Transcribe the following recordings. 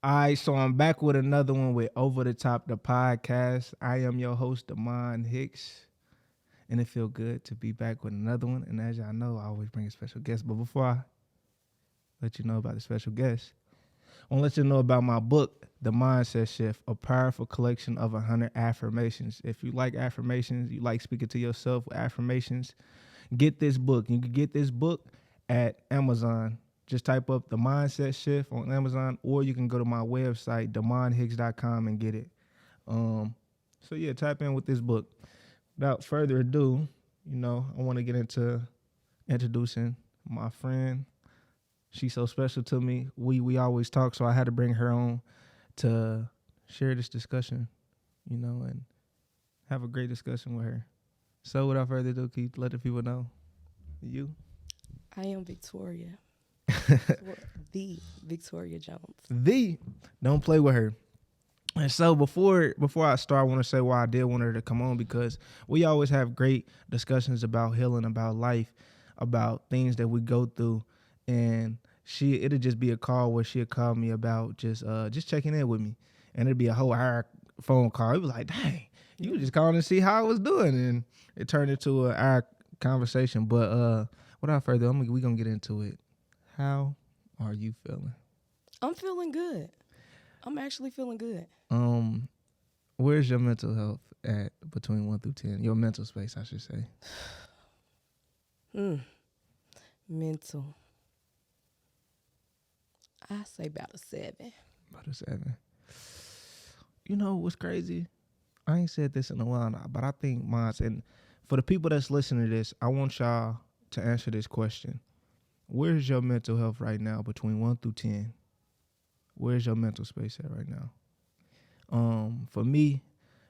All right, so I'm back with another one with Over the Top the podcast. I am your host, Damon Hicks, and it feels good to be back with another one. And as y'all know, I always bring a special guest. But before I let you know about the special guest, I want to let you know about my book, The Mindset Shift, a powerful collection of 100 affirmations. If you like affirmations, you like speaking to yourself with affirmations, get this book. You can get this book at Amazon. Just type up The Mindset Shift on Amazon, or you can go to my website, damonhicks.com, and get it. So yeah, type in with this book. Without further ado, I want to get into introducing my friend. She's so special to me. We always talk, so I had to bring her on to share this discussion, and have a great discussion with her. So without further ado, Keith, let the people know you. I am Victoria. The Victoria Jones. Don't play with her. And so before I start, I want to say why I did want her to come on, because we always have great discussions about healing, about life, about things that we go through, and it'll just be a call where she'll call me about just checking in with me, and it'd be a whole hour phone call. It was like, dang, you just calling to see how I was doing, and it turned into an hour conversation. But without further ado, we gonna get into it. How are you feeling? I'm feeling good. I'm actually feeling good. Um, Where's your mental health at between 1 through 10? Your mental space, I should say. Mental. I say about a 7. About a 7. You know what's crazy? I ain't said this in a while now, but I think mine's, and for the people that's listening to this, I want y'all to answer this question. Where's your mental health right now between 1 through 10? Where's your mental space at right now? For me,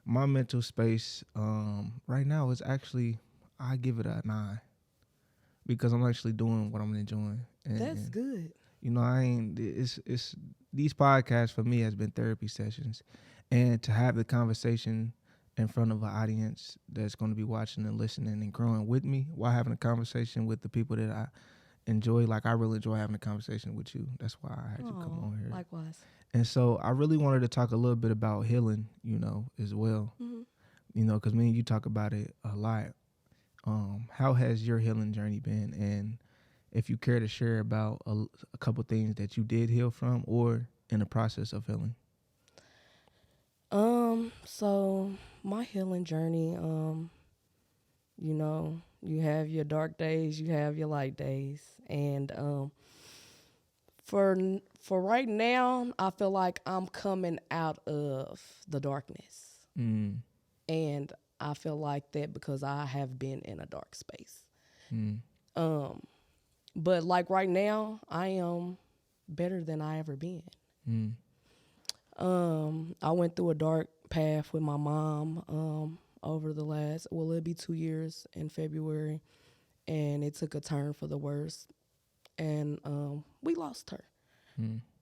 my mental space right now is actually, I give it a 9, because I'm actually doing what I'm enjoying. That's good. I ain't. It's these podcasts for me has been therapy sessions, and to have the conversation in front of an audience that's going to be watching and listening and growing with me while having a conversation with the people that I enjoy. Like, I really enjoy having a conversation with you. That's why I had you come on here. Likewise. And so I really wanted to talk a little bit about healing, as well. Because me and you talk about it a lot. How has your healing journey been? And if you care to share about a couple things that you did heal from or in the process of healing. So my healing journey, you have your dark days, you have your light days. And for right now, I feel like I'm coming out of the darkness. And I feel like that because I have been in a dark space. But like right now, I am better than I ever been. I went through a dark path with my mom over the last, it'll be 2 years in February, and it took a turn for the worse, and we lost her.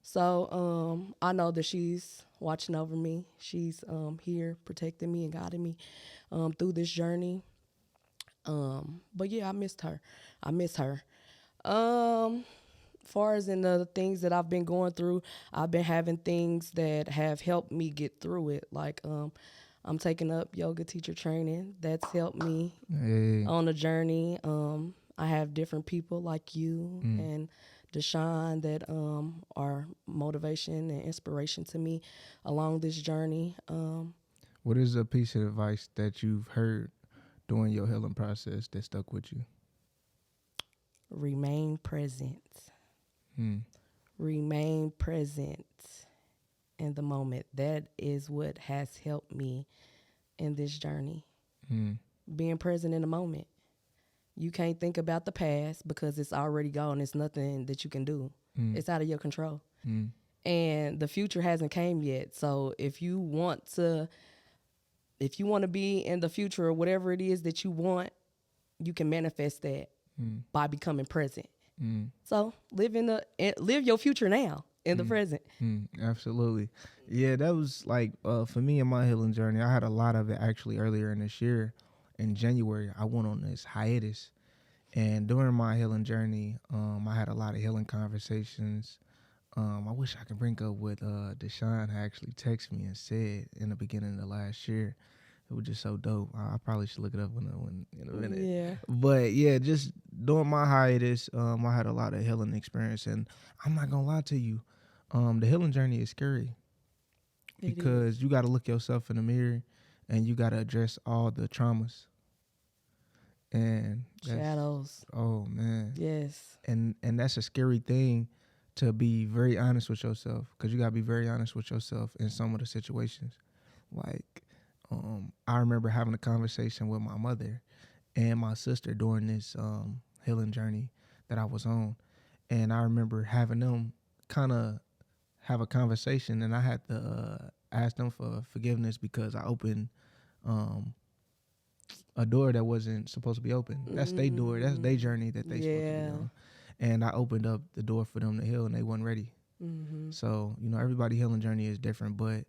So I know that she's watching over me. She's here protecting me and guiding me through this journey. But yeah, I missed her. I miss her. Far as in the things that I've been going through, I've been having things that have helped me get through it. Like I'm taking up yoga teacher training. That's helped me on a journey. I have different people like you and Deshaun that are motivation and inspiration to me along this journey. What is a piece of advice that you've heard during your healing process that stuck with you? Remain present. Remain present in the moment. That is what has helped me in this journey. Being present in the moment. You can't think about the past because it's already gone. It's nothing that you can do. It's out of your control. And the future hasn't came yet. So if you want to be in the future or whatever it is that you want, you can manifest that by becoming present. So live your future now in the present. Absolutely. Yeah, that was like for me in my healing journey, I had a lot of it actually earlier in this year. In January, I went on this hiatus, and during my healing journey, I had a lot of healing conversations I wish I could bring up what Deshaun had actually texted me and said in the beginning of last year. It was just so dope. I probably should look it up when in a minute. Yeah. But yeah, just during my hiatus, I had a lot of healing experience, and I'm not gonna lie to you, the healing journey is scary because you got to look yourself in the mirror, and you got to address all the traumas and Shadows. Oh man, Yes. and that's a scary thing to be very honest with yourself, because you got to be very honest with yourself in some of the situations. Like, I remember having a conversation with my mother and my sister during this healing journey that I was on, and I remember having them kind of have a conversation, and I had to ask them for forgiveness because I opened um, a door that wasn't supposed to be open. That's their door. That's their journey that they supposed to be on. And I opened up the door for them to heal, and they wasn't ready. So, everybody healing journey is different. But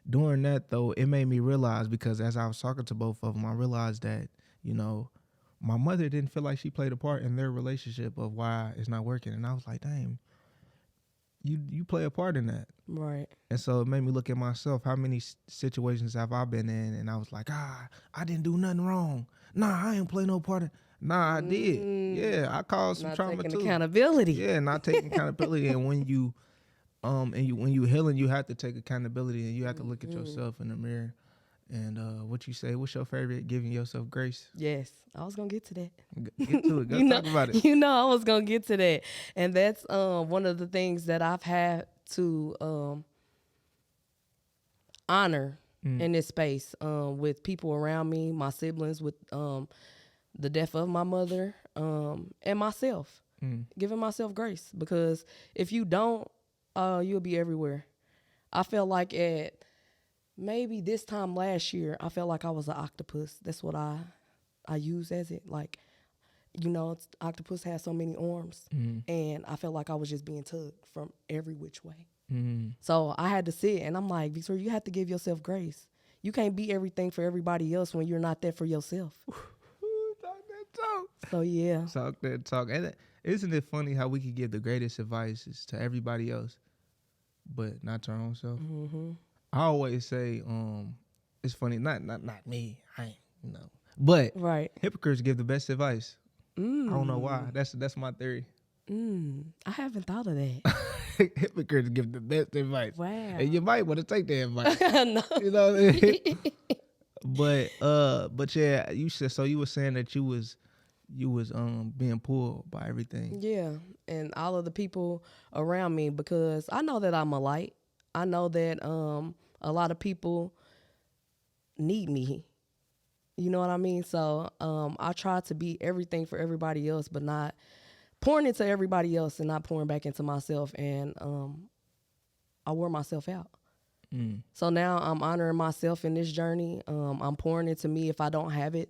during that, though, it made me realize, because as I was talking to both of them, I realized that, my mother didn't feel like she played a part in their relationship of why it's not working. And I was like, dang, you play a part in that. Right. And so it made me look at myself. How many situations have I been in? And I was like, I didn't do nothing wrong. Nah, I ain't play no part. Nah, I did. Yeah, I caused some trauma taking too. Accountability. Yeah, not taking accountability. And when you when you healing, you have to take accountability, and you have to look at yourself in the mirror. And what you say? What's your favorite? Giving yourself grace. Yes, I was gonna get to that. Get to it. Go talk about it. I was gonna get to that, and that's one of the things that I've had to honor in this space with people around me, my siblings, with the death of my mother, and myself, giving myself grace, because if you don't, you'll be everywhere. I felt like at maybe this time last year, I felt like I was an octopus. That's what I use as it. Like, octopus has so many arms, and I felt like I was just being tugged from every which way. So I had to sit, and I'm like, Victoria, you have to give yourself grace. You can't be everything for everybody else when you're not there for yourself. Talk that talk. So yeah. Talk that talk. And isn't it funny how we could give the greatest advices to everybody else, but not to our own self? I always say, it's funny, not me, I ain't, but Right. hypocrites give the best advice. I don't know why. That's my theory. I haven't thought of that. Hypocrites give the best advice. Wow. And you might want to take the advice. No. You know what I mean? But yeah, you said, so you were saying that you was being pulled by everything. Yeah, and all of the people around me, because I know that I'm a light. I know that a lot of people need me. You know what I mean? So I try to be everything for everybody else, but not pouring into everybody else and not pouring back into myself. And I wore myself out. So now I'm honoring myself in this journey. I'm pouring into me. If I don't have it,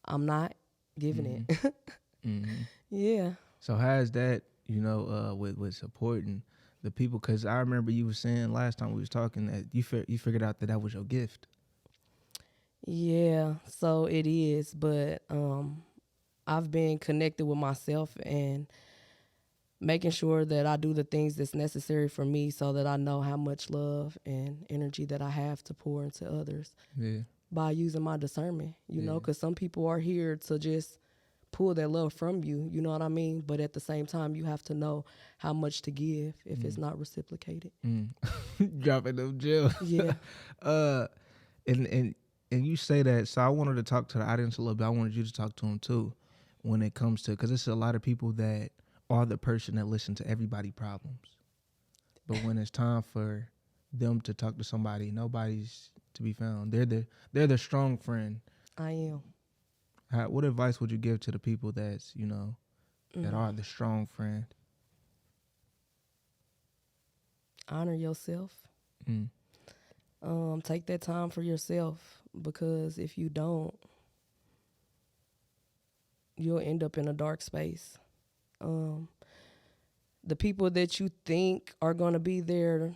I'm not giving it. Yeah. So how's that, with supporting the people? Because I remember you were saying last time we was talking that you figured out that was your gift. Yeah, so it is, but I've been connected with myself and making sure that I do the things that's necessary for me, so that I know how much love and energy that I have to pour into others. Yeah. By using my discernment, because some people are here to just pull that love from you, you know what I mean? But at the same time, you have to know how much to give if it's not reciprocated. Dropping them gems. Yeah. And you say that, so I wanted to talk to the audience a little bit. I wanted you to talk to them too, when it comes to, because it's a lot of people that are the person that listen to everybody's problems, but when it's time for them to talk to somebody, nobody's to be found. They're the strong friend. I am. What advice would you give to the people that's that are the strong friend? Honor yourself. Take that time for yourself, because if you don't, you'll end up in a dark space. The people that you think are going to be there,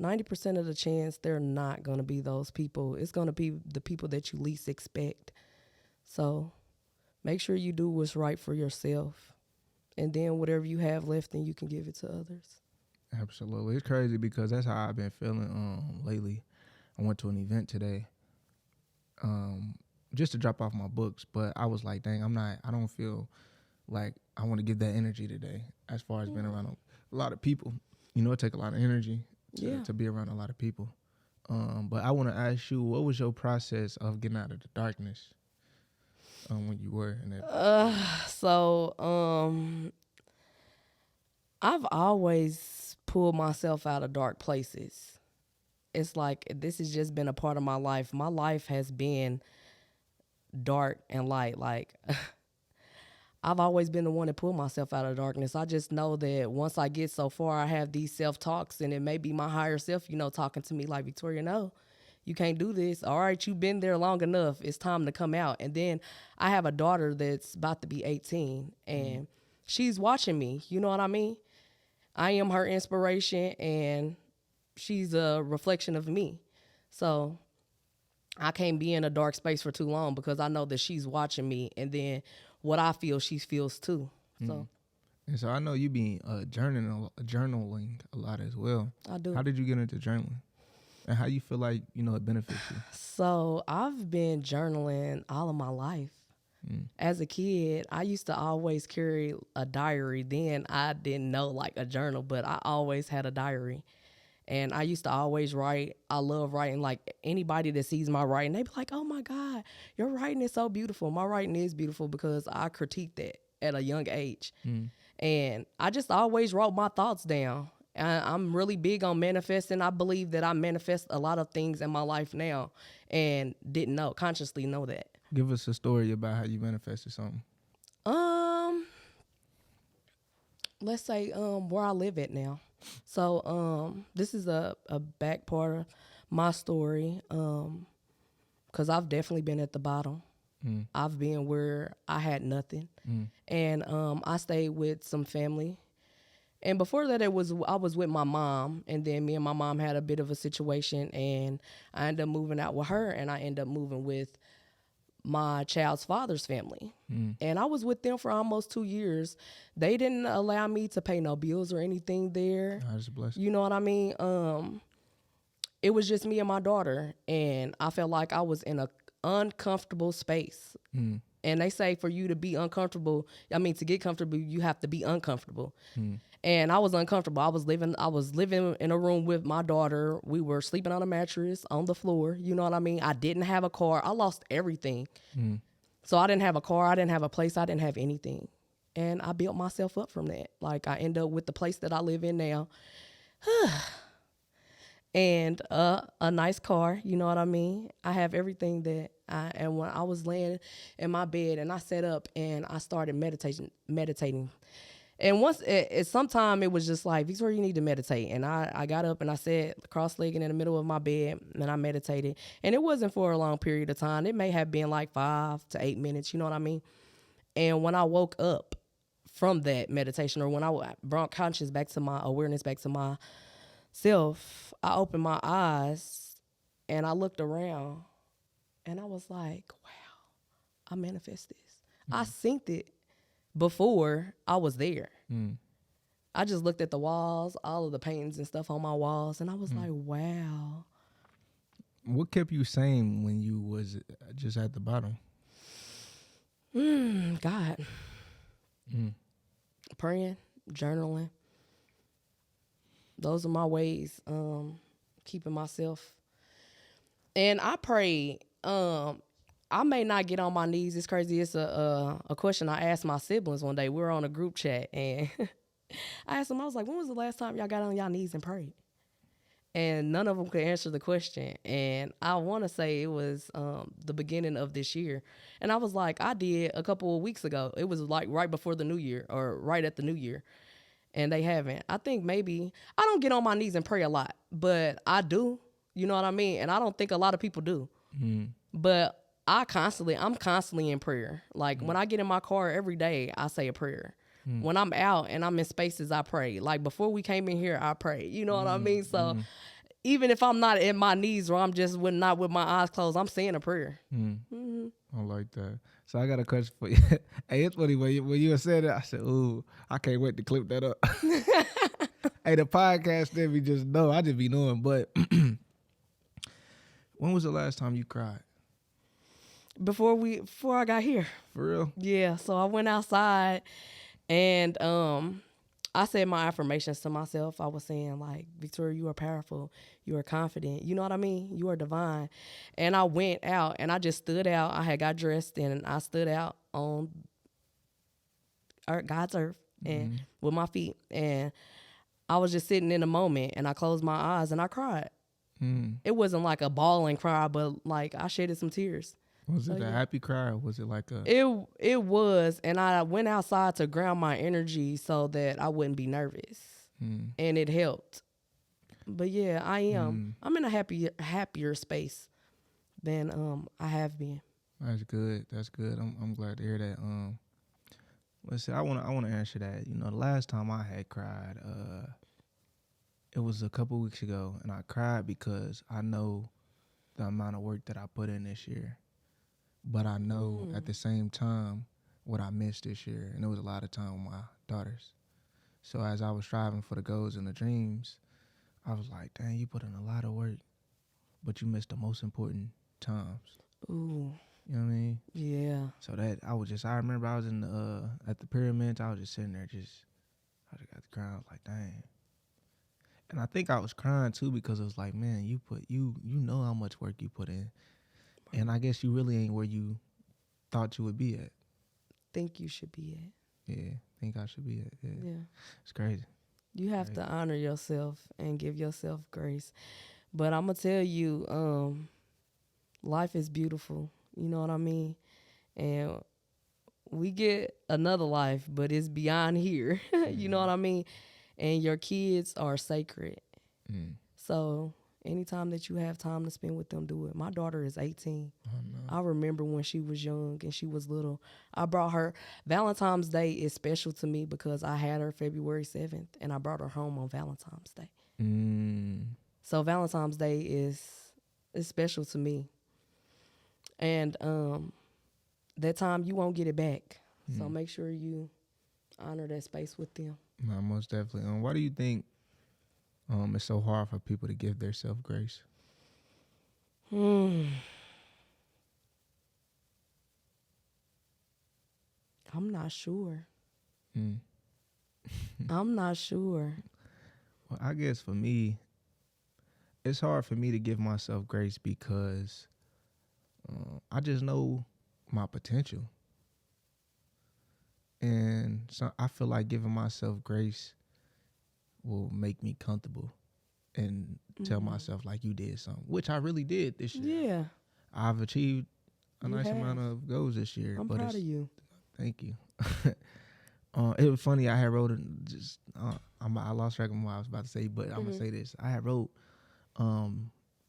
90% of the chance they're not going to be those people. It's going to be the people that you least expect. So make sure you do what's right for yourself, and then whatever you have left, then you can give it to others. Absolutely. It's crazy because that's how I've been feeling lately. I went to an event today just to drop off my books, but I was like, dang, I don't feel like I want to give that energy today as far as being around a lot of people. You know, it takes a lot of energy to be around a lot of people. But I want to ask you, what was your process of getting out of the darkness when you were in that? I've always pulled myself out of dark places. It's like this has just been a part of my life. My life has been dark and light. Like I've always been the one to pull myself out of darkness. I just know that once I get so far, I have these self-talks, and it may be my higher self, talking to me like, Victoria, no, you can't do this. All right, you've been there long enough. It's time to come out. And then I have a daughter that's about to be 18, and she's watching me. You know what I mean? I am her inspiration, and she's a reflection of me. So I can't be in a dark space for too long because I know that she's watching me, and then what I feel, she feels too. So, and so I know you be journaling a lot as well. I do. How did you get into journaling, and how you feel like it benefits you? So I've been journaling all of my life. As a kid, I used to always carry a diary. Then I didn't know like a journal, but I always had a diary. And I used to always write. I love writing. Like anybody that sees my writing, they be like, oh my God, your writing is so beautiful. My writing is beautiful because I critiqued that at a young age. And I just always wrote my thoughts down. I'm really big on manifesting. I believe that I manifest a lot of things in my life now and didn't consciously know that. Give us a story about how you manifested something. Let's say where I live at now. So this is a back part of my story because I've definitely been at the bottom. I've been where I had nothing. And I stayed with some family. And before that, I was with my mom, and then me and my mom had a bit of a situation, and I ended up moving out with her, and I ended up moving with my child's father's family. And I was with them for almost 2 years. They didn't allow me to pay no bills or anything there. That's a blessing. You know what I mean? It was just me and my daughter, and I felt like I was in a uncomfortable space. And they say for you to be uncomfortable, to get comfortable, you have to be uncomfortable. And I was uncomfortable. I was living in a room with my daughter. We were sleeping on a mattress on the floor. You know what I mean? I didn't have a car. I lost everything. So I didn't have a car. I didn't have a place. I didn't have anything. And I built myself up from that. Like I end up with the place that I live in now. And a nice car. You know what I mean? I have everything that and when I was laying in my bed and I sat up and I started meditating. And once sometime it was just like, Victoria, you need to meditate. And I got up and I sat cross-legged in the middle of my bed and I meditated. And it wasn't for a long period of time. It may have been like 5 to 8 minutes, you know what I mean? And when I woke up from that meditation, or when I brought conscious back to my awareness, back to myself, I opened my eyes and I looked around and I was like, wow, I manifest this. I synced it before I was there. I just looked at the walls, all of the paintings and stuff on my walls, and I was like, wow. What kept you sane when you was just at the bottom? God. Praying, journaling. Those are my ways, keeping myself. And I pray, I may not get on my knees. It's crazy. It's a question I asked my siblings one day. We were on a group chat, and I asked them, I was like, when was the last time y'all got on y'all knees and prayed? And none of them could answer the question. And I want to say it was the beginning of this year. And I was like, I did a couple of weeks ago. It was like right before the new year or right at the new year. And they haven't. I think maybe, I don't get on my knees and pray a lot, but I do. You know what I mean? And I don't think a lot of people do. But I'm constantly in prayer. Like when I get in my car every day, I say a prayer. When I'm out and I'm in spaces, I pray. Like before we came in here, I pray. You know what I mean? So even if I'm not at my knees or I'm just not with my eyes closed, I'm saying a prayer. I like that. So I got a question for you. Hey, it's funny when you said it, I said, ooh, I can't wait to clip that up. Hey, the podcast that we just know, I just be knowing. But when was the last time you cried? Before I got here. For real? Yeah, so I went outside and I said my affirmations to myself. I was saying like, Victoria, you are powerful, you are confident, you know what I mean? You are divine. And I went out and I just stood out. I had got dressed and I stood out on God's earth and with my feet, and I was just sitting in the moment and I closed my eyes and I cried. It wasn't like a bawling cry, but like I shedded some tears. Was So, it a yeah. happy cry or was it like a... It was, and I went outside to ground my energy so that I wouldn't be nervous, and it helped. But yeah, I am. I'm in a happier space than I have been. That's good. That's good. I'm glad to hear that. Let's see. I wanna answer that. You know, the last time I had cried, it was a couple weeks ago, and I cried because I know the amount of work that I put in this year, but I know at the same time what I missed this year, and it was a lot of time with my daughters. So as I was striving for the goals and the dreams, I was like, dang, you put in a lot of work, but you missed the most important times. Ooh. You know what I mean? Yeah. So that I remember I was in the at the pyramids. I was just sitting there, I just got the crying. I was like, dang. And I think I was crying too because it was like, man, you know how much work you put in, and I guess you really ain't where you thought you would be at. Think you should be at. Yeah, think I should be at. Yeah, Yeah. it's crazy. You have to honor yourself and give yourself grace. But I'm gonna tell you, life is beautiful. You know what I mean? And we get another life, but it's beyond here. You know what I mean? And your kids are sacred. So anytime that you have time to spend with them, do it. My daughter is 18. I remember when she was young and she was little. I brought her. Valentine's Day is special to me because I had her February 7th and I brought her home on Valentine's Day. So Valentine's Day is special to me. And that time you won't get it back. So make sure you honor that space with them. No, most definitely. Why do you think it's so hard for people to give their self grace? I'm not sure. I'm not sure. Well, I guess for me, it's hard for me to give myself grace because I just know my potential. And so I feel like giving myself grace will make me comfortable and tell myself like you did something, which I really did this year. Yeah. I've achieved a You nice have. amount of goals this year. I'm proud of you. Thank you. It was funny. I had wrote I lost track of what I was about to say, but I'm gonna say this. I had wrote, I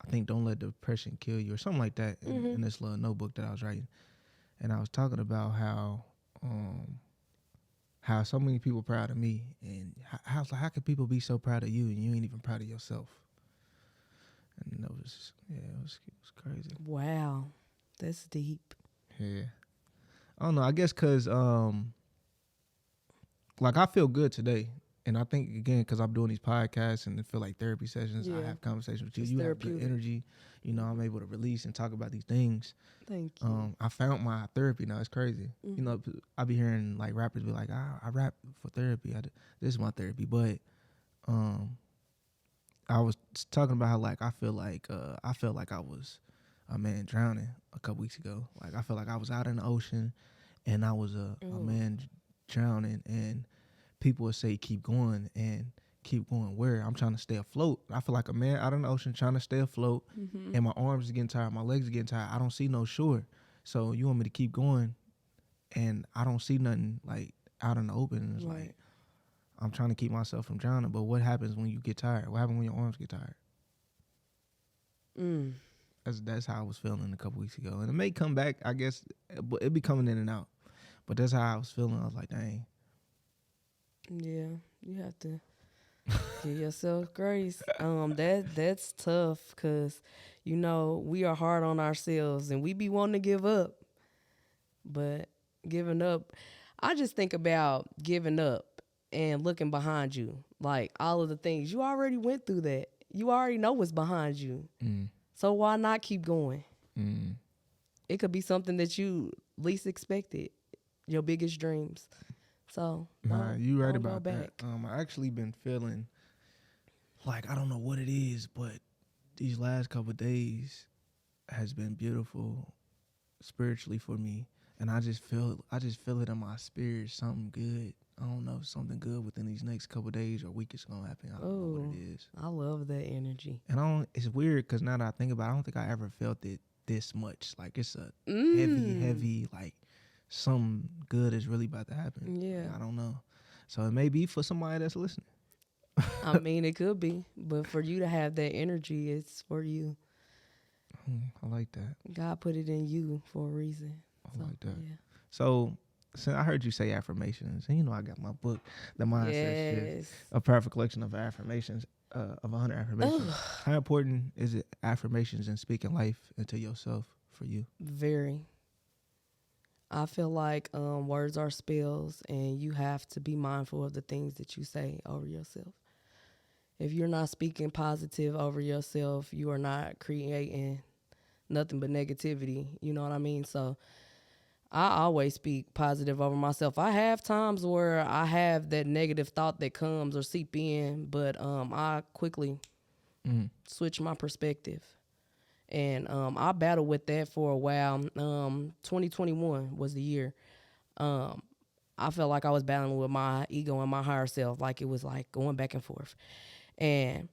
think "Don't Let Depression Kill You" or something like that in this little notebook that I was writing, and I was talking about how so many people proud of me, and how could people be so proud of you and you ain't even proud of yourself? And it was crazy. Wow. That's deep. Yeah, I don't know. I guess because like I feel good today, and I think again because I'm doing these podcasts and it feel like therapy sessions. I have conversations with you. It's You have good energy. You know, I'm able to release and talk about these things. Thank you. I found my therapy now. It's crazy. You know, I be hearing like rappers be like, I rap for therapy. This is my therapy. But I was talking about how like I felt like I was a man drowning a couple weeks ago. Like I felt like I was out in the ocean and I was a man drowning, and people would say keep going and keep going where? I'm trying to stay afloat. I feel like a man out in the ocean trying to stay afloat, and my arms are getting tired, my legs are getting tired. I don't see no shore. So you want me to keep going, and I don't see nothing like out in the open. And it's like I'm trying to keep myself from drowning. But what happens when you get tired? What happens when your arms get tired? That's how I was feeling a couple weeks ago, and it may come back. I guess, but it be coming in and out. But that's how I was feeling. I was like, dang. Yeah, you have to give yourself grace. That's tough because, you know, we are hard on ourselves and we be wanting to give up. But giving up, I just think about giving up. and looking behind you. Like all of the things you already went through that. You already know what's behind you. So why not keep going? It could be something that you least expected, your biggest dreams. So Nah, you right don't go about that. back. I actually been feeling like I don't know what it is, but these last couple of days has been beautiful spiritually for me, and I just feel it in my spirit. Something good. I don't know, something good within these next couple of days or week is gonna happen. I don't know what it is. I love that energy. And I don't. It's weird because now that I think about it, I don't think I ever felt it this much. Like it's a heavy, like something good is really about to happen. Yeah. Like, I don't know. So it may be for somebody that's listening. I mean, it could be, but for you to have that energy, it's for you. I like that. God put it in you for a reason. I like that. Yeah. So I heard you say affirmations, and I got my book, The Mindset Shift, a perfect collection of affirmations, of 100 affirmations. How important is it affirmations and speaking life into yourself for you? Very. I feel like words are spells, and you have to be mindful of the things that you say over yourself. If you're not speaking positive over yourself, you are not creating nothing but negativity. You know what I mean? So I always speak positive over myself. I have times where I have that negative thought that comes or seep in, but I quickly switch my perspective. And I battled with that for a while. 2021 was the year. I felt like I was battling with my ego and my higher self, like it was like going back and forth. And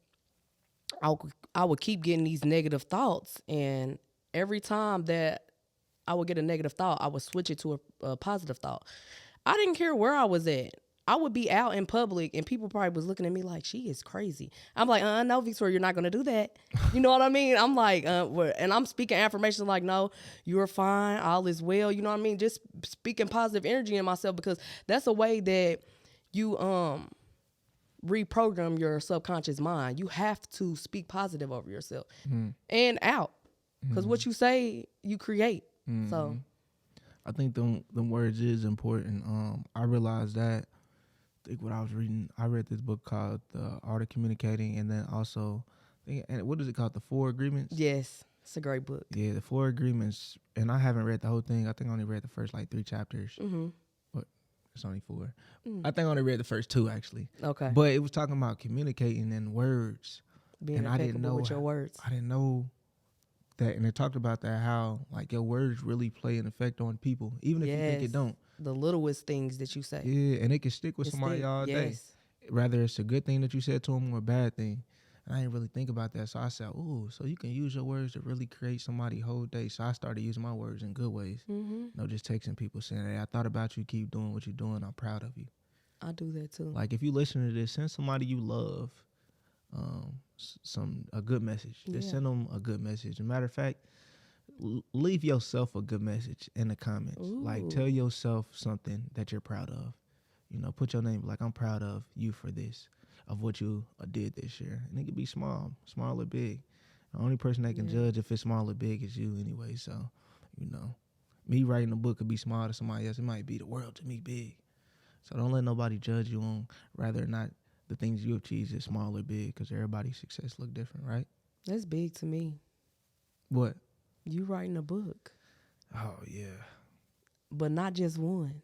I would keep getting these negative thoughts, and every time that I would get a negative thought, I would switch it to a positive thought. I didn't care where I was at. I would be out in public, and people probably was looking at me like, she is crazy. I'm like, no, Victoria, you're not going to do that. You know what I mean? I'm like, and I'm speaking affirmations like, no, you're fine. All is well. You know what I mean? Just speaking positive energy in myself, because that's a way that you reprogram your subconscious mind. You have to speak positive over yourself and out, because what you say, you create. So I think them words is important. I realized that. I think what I was reading, I read this book called The Art of Communicating, and then also, and what is it called? The Four Agreements? yes, it's a great book. Yeah, The Four Agreements. And I haven't read the whole thing. I think I only read the first like 3 chapters. But it's only 4. I think I only read the first 2 actually. Okay. But it was talking about communicating in words. Being and I didn't know with your words. I didn't know that, and it talked about that, how like your words really play an effect on people, even if you think it don't. The littlest things that you say. Yeah, and it can stick with somebody all day. Whether it's a good thing that you said to them or a bad thing. And I didn't really think about that. So I said, ooh, so you can use your words to really create somebody's whole day. So I started using my words in good ways. Just texting people saying, hey, I thought about you, keep doing what you're doing, I'm proud of you. I do that too. Like if you listen to this, send somebody you love a good message. Just send them a good message. As a matter of fact, leave yourself a good message in the comments. Ooh. Like tell yourself something that you're proud of. Put your name, like I'm proud of you for this, of what you did this year. And it could be small or big. The only person that can judge if it's small or big is you anyway. So, me writing a book could be small to somebody else. It might be the world to me big. So don't let nobody judge you on whether or not the things you achieve is small or big, because everybody's success look different, right? That's big to me. What? You writing a book. Oh, yeah. But not just one.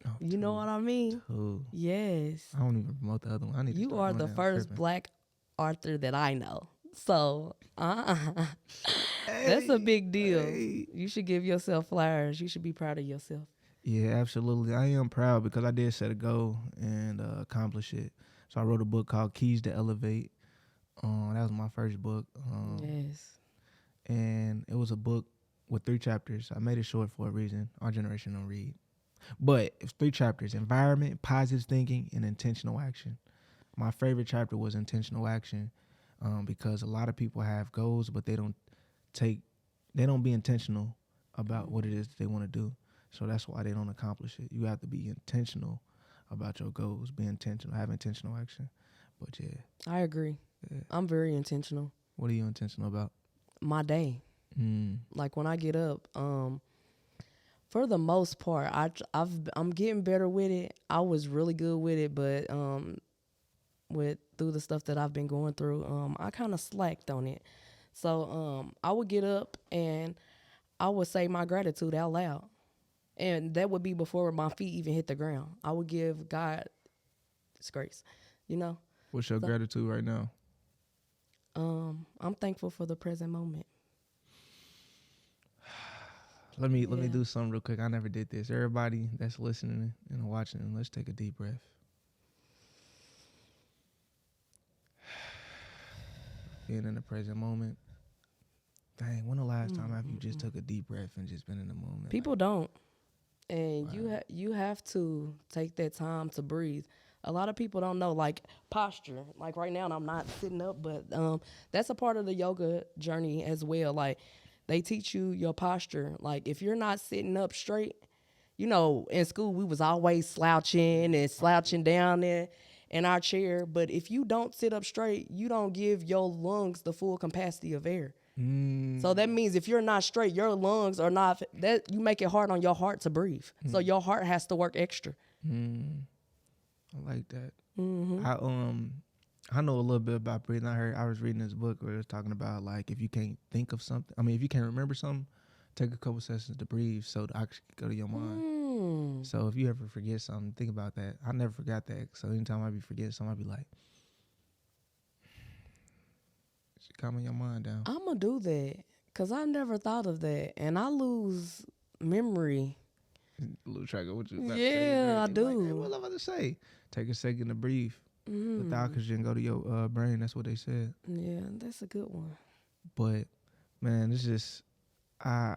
Oh, you know what I mean? 2. Yes. I don't even promote the other one. I need to You are the first Black author that I know. So, that's a big deal. Hey. You should give yourself flowers. You should be proud of yourself. Yeah, absolutely. I am proud because I did set a goal and accomplish it. So I wrote a book called Keys to Elevate. That was my first book. Yes. And it was a book with 3 chapters. I made it short for a reason. Our generation don't read. But it's 3 chapters: environment, positive thinking, and intentional action. My favorite chapter was intentional action because a lot of people have goals, but they don't be intentional about what it is that they want to do. So that's why they don't accomplish it. You have to be intentional about your goals, be intentional, have intentional action. But yeah. I agree. Yeah. I'm very intentional. What are you intentional about? My day. Like when I get up, For the most part, I'm getting better with it. I was really good with it, but with through the stuff that I've been going through, I kind of slacked on it. So I would get up and I would say my gratitude out loud, and that would be before my feet even hit the ground. I would give God His grace, you know. What's your So, gratitude right now? I'm thankful for the present moment. Let me do something real quick. I never did this. Everybody that's listening and watching, let's take a deep breath. Being in the present moment. Dang, when the last time have you just took a deep breath and just been in the moment? People don't, and you have to take that time to breathe. A lot of people don't know, like posture. Like right now, I'm not sitting up, but that's a part of the yoga journey as well. Like they teach you your posture. Like if you're not sitting up straight, you know, in school we was always slouching and slouching down there in our chair. But if you don't sit up straight, you don't give your lungs the full capacity of air. So that means if you're not straight, your lungs are not, that you make it hard on your heart to breathe. So your heart has to work extra. I like that. I know a little bit about breathing. I was reading this book where it was talking about like if you can't think of something, if you can't remember something, take a couple seconds to breathe so the oxygen can go to your mind. So if you ever forget something, think about that. I never forgot that. So anytime I be forgetting something, I be like, calming your mind down. I'm going to do that because I never thought of that. And I lose memory. Lose track of what you I do. Like, hey, what was I about to say? Take a second to breathe. Let the oxygen go to your brain. That's what they said. Yeah, that's a good one. But, man, it's just, I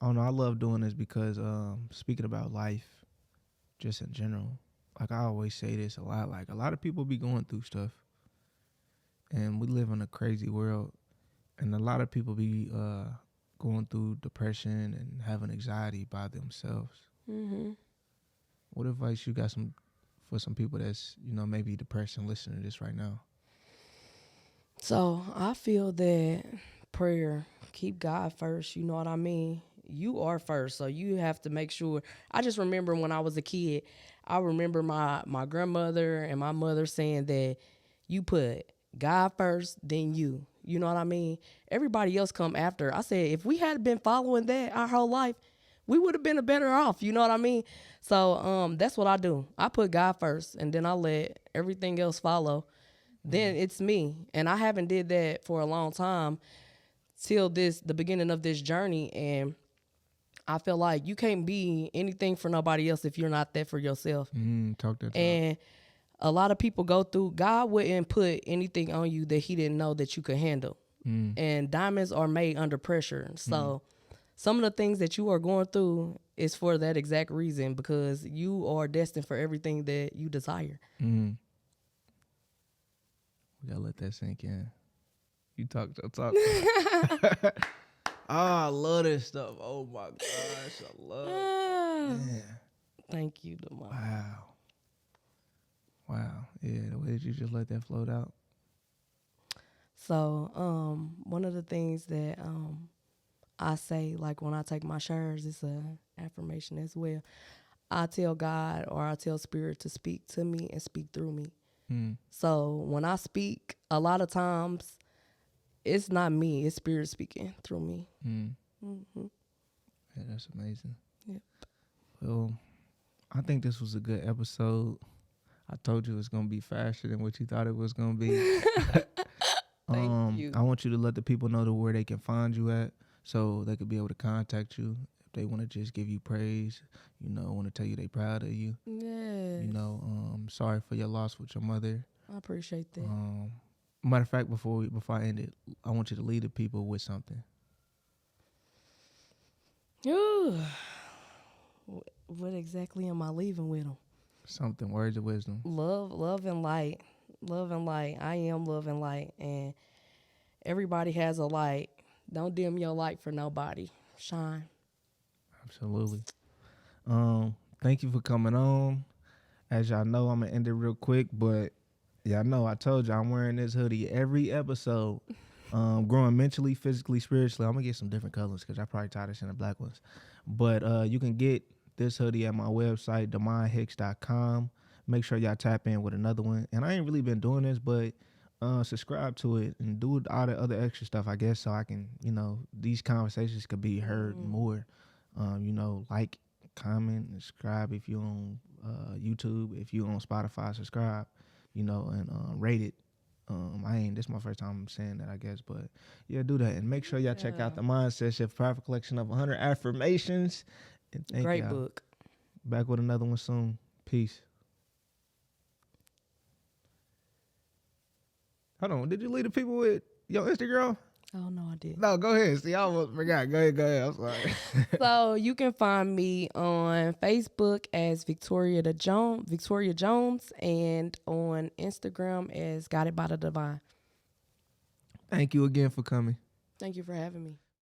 don't know. I love doing this because speaking about life, just in general, like I always say this a lot. Like a lot of people be going through stuff. And we live in a crazy world, and a lot of people be going through depression and having anxiety by themselves. What advice you got for some people that's maybe depressed and listening to this right now? So I feel that prayer, keep God first. You know what I mean? You are first, so you have to make sure. I just remember when I was a kid, I remember my grandmother and my mother saying that you put God first, then you. You know what I mean? Everybody else come after. I said, if we had been following that our whole life, we would have been better off. You know what I mean? So that's what I do. I put God first, and then I let everything else follow. Then it's me. And I haven't did that for a long time till the beginning of this journey. And I feel like you can't be anything for nobody else if you're not that for yourself. Talk that talk. And a lot of people go through, God wouldn't put anything on you that he didn't know that you could handle. And diamonds are made under pressure. So some of the things that you are going through is for that exact reason, because you are destined for everything that you desire. We gotta let that sink in. You talk. I love this stuff. Oh my gosh, I love it. Thank you, Demar. Wow. Yeah, the way that you just let that float out. So, one of the things that I say, like when I take my showers, it's an affirmation as well. I tell God or I tell Spirit to speak to me and speak through me. So when I speak, a lot of times it's not me, it's Spirit speaking through me. Yeah, that's amazing. Yep. Well, I think this was a good episode. I told you it's going to be faster than what you thought it was going to be. Thank you. I want you to let the people know where they can find you at so they could be able to contact you if they want to just give you praise, want to tell you they proud of you. Yes. Sorry for your loss with your mother. I appreciate that. Matter of fact, before I end it, I want you to lead the people with something. What exactly am I leaving with them? Something, words of wisdom. Love and light. Love and light. I am love and light. And everybody has a light. Don't dim your light for nobody. Shine. Absolutely. Thank you for coming on. As y'all know, I'm going to end it real quick, but y'all know I told you I'm wearing this hoodie every episode. Growing mentally, physically, spiritually. I'm gonna get some different colors because I probably tired of seeing the black ones. But you can get this hoodie at my website, demondhicks.com. Make sure y'all tap in with another one. And I ain't really been doing this, but subscribe to it and do all the other extra stuff, I guess, so I can, these conversations could be heard more. Like, comment, subscribe if you on YouTube, if you on Spotify, subscribe, and rate it. This is my first time saying that, I guess, but yeah, do that. And make sure y'all check out the Mindset Shift Private Collection of 100 Affirmations. And thank Great y'all. book. Back with another one soon. Peace. Hold on. Did you leave the people with your Instagram? Oh, no, I didn't. No, go ahead. See, I almost forgot. Go ahead. I'm sorry. So you can find me on Facebook as Victoria Jones, and on Instagram as Got It by the Divine. Thank you again for coming. Thank you for having me.